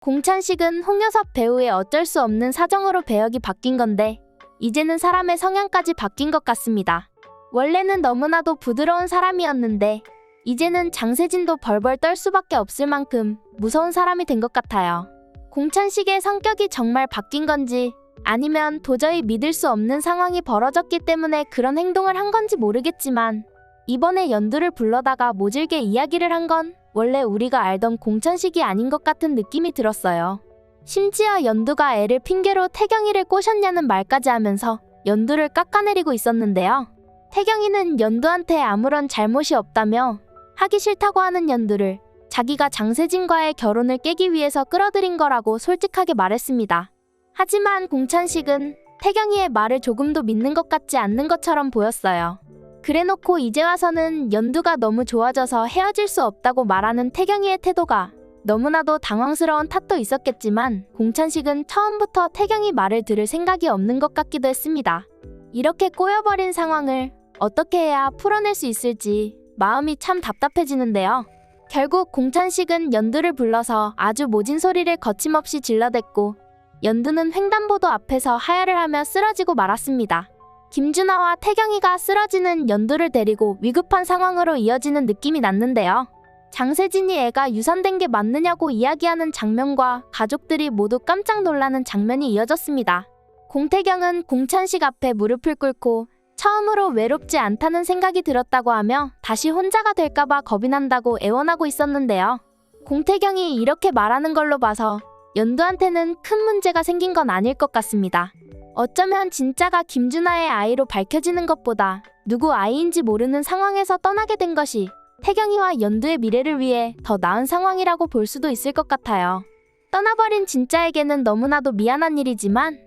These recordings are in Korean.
공찬식은 홍여섭 배우의 어쩔 수 없는 사정으로 배역이 바뀐 건데 이제는 사람의 성향까지 바뀐 것 같습니다. 원래는 너무나도 부드러운 사람이었는데 이제는 장세진도 벌벌 떨 수밖에 없을 만큼 무서운 사람이 된 것 같아요. 공찬식의 성격이 정말 바뀐 건지 아니면 도저히 믿을 수 없는 상황이 벌어졌기 때문에 그런 행동을 한 건지 모르겠지만 이번에 연두를 불러다가 모질게 이야기를 한 건 원래 우리가 알던 공찬식이 아닌 것 같은 느낌이 들었어요. 심지어 연두가 애를 핑계로 태경이를 꼬셨냐는 말까지 하면서 연두를 깎아내리고 있었는데요. 태경이는 연두한테 아무런 잘못이 없다며 하기 싫다고 하는 연두를 자기가 장세진과의 결혼을 깨기 위해서 끌어들인 거라고 솔직하게 말했습니다. 하지만 공찬식은 태경이의 말을 조금도 믿는 것 같지 않는 것처럼 보였어요. 그래놓고 이제 와서는 연두가 너무 좋아져서 헤어질 수 없다고 말하는 태경이의 태도가 너무나도 당황스러운 탓도 있었겠지만 공찬식은 처음부터 태경이 말을 들을 생각이 없는 것 같기도 했습니다. 이렇게 꼬여버린 상황을 어떻게 해야 풀어낼 수 있을지 마음이 참 답답해지는데요. 결국 공찬식은 연두를 불러서 아주 모진 소리를 거침없이 질러댔고 연두는 횡단보도 앞에서 하야를 하며 쓰러지고 말았습니다. 김준하와 태경이가 쓰러지는 연두를 데리고 위급한 상황으로 이어지는 느낌이 났는데요. 장세진이 애가 유산된 게 맞느냐고 이야기하는 장면과 가족들이 모두 깜짝 놀라는 장면이 이어졌습니다. 공태경은 공찬식 앞에 무릎을 꿇고 처음으로 외롭지 않다는 생각이 들었다고 하며 다시 혼자가 될까봐 겁이 난다고 애원하고 있었는데요. 공태경이 이렇게 말하는 걸로 봐서 연두한테는 큰 문제가 생긴 건 아닐 것 같습니다. 어쩌면 진짜가 김준하의 아이로 밝혀지는 것보다 누구 아이인지 모르는 상황에서 떠나게 된 것이 태경이와 연두의 미래를 위해 더 나은 상황이라고 볼 수도 있을 것 같아요. 떠나버린 진짜에게는 너무나도 미안한 일이지만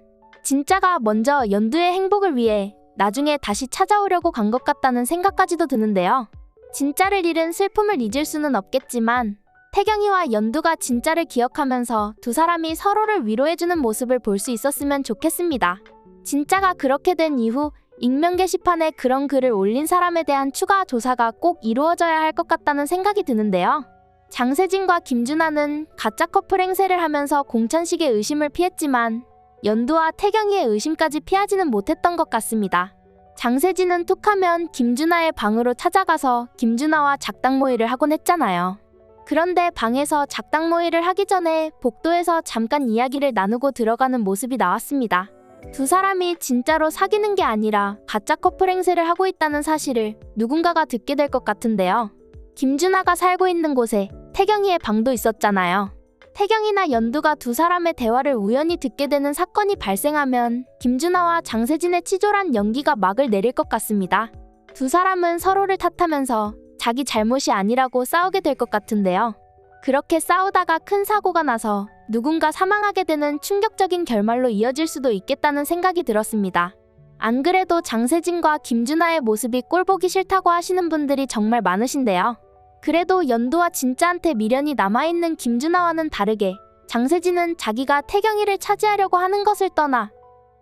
진짜가 먼저 연두의 행복을 위해 나중에 다시 찾아오려고 간 것 같다는 생각까지도 드는데요. 진짜를 잃은 슬픔을 잊을 수는 없겠지만 태경이와 연두가 진짜를 기억하면서 두 사람이 서로를 위로해주는 모습을 볼 수 있었으면 좋겠습니다. 진짜가 그렇게 된 이후 익명 게시판에 그런 글을 올린 사람에 대한 추가 조사가 꼭 이루어져야 할 것 같다는 생각이 드는데요. 장세진과 김준하는 가짜 커플 행세를 하면서 공찬식의 의심을 피했지만 연두와 태경이의 의심까지 피하지는 못했던 것 같습니다. 장세진은 툭하면 김준하의 방으로 찾아가서 김준하와 작당 모의를 하곤 했잖아요. 그런데 방에서 작당 모의를 하기 전에 복도에서 잠깐 이야기를 나누고 들어가는 모습이 나왔습니다. 두 사람이 진짜로 사귀는 게 아니라 가짜 커플 행세를 하고 있다는 사실을 누군가가 듣게 될 것 같은데요. 김준하가 살고 있는 곳에 태경이의 방도 있었잖아요. 태경이나 연두가 두 사람의 대화를 우연히 듣게 되는 사건이 발생하면 김준하와 장세진의 치졸한 연기가 막을 내릴 것 같습니다. 두 사람은 서로를 탓하면서 자기 잘못이 아니라고 싸우게 될 것 같은데요. 그렇게 싸우다가 큰 사고가 나서 누군가 사망하게 되는 충격적인 결말로 이어질 수도 있겠다는 생각이 들었습니다. 안 그래도 장세진과 김준하의 모습이 꼴보기 싫다고 하시는 분들이 정말 많으신데요. 그래도 연두와 진짜한테 미련이 남아있는 김준하와는 다르게 장세진은 자기가 태경이를 차지하려고 하는 것을 떠나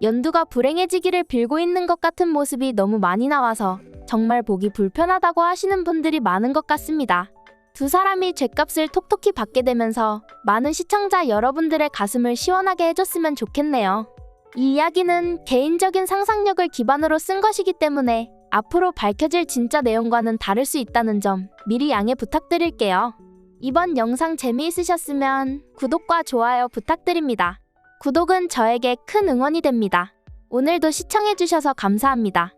연두가 불행해지기를 빌고 있는 것 같은 모습이 너무 많이 나와서 정말 보기 불편하다고 하시는 분들이 많은 것 같습니다. 두 사람이 죗값을 톡톡히 받게 되면서 많은 시청자 여러분들의 가슴을 시원하게 해줬으면 좋겠네요. 이 이야기는 개인적인 상상력을 기반으로 쓴 것이기 때문에 앞으로 밝혀질 진짜 내용과는 다를 수 있다는 점 미리 양해 부탁드릴게요. 이번 영상 재미있으셨으면 구독과 좋아요 부탁드립니다. 구독은 저에게 큰 응원이 됩니다. 오늘도 시청해주셔서 감사합니다.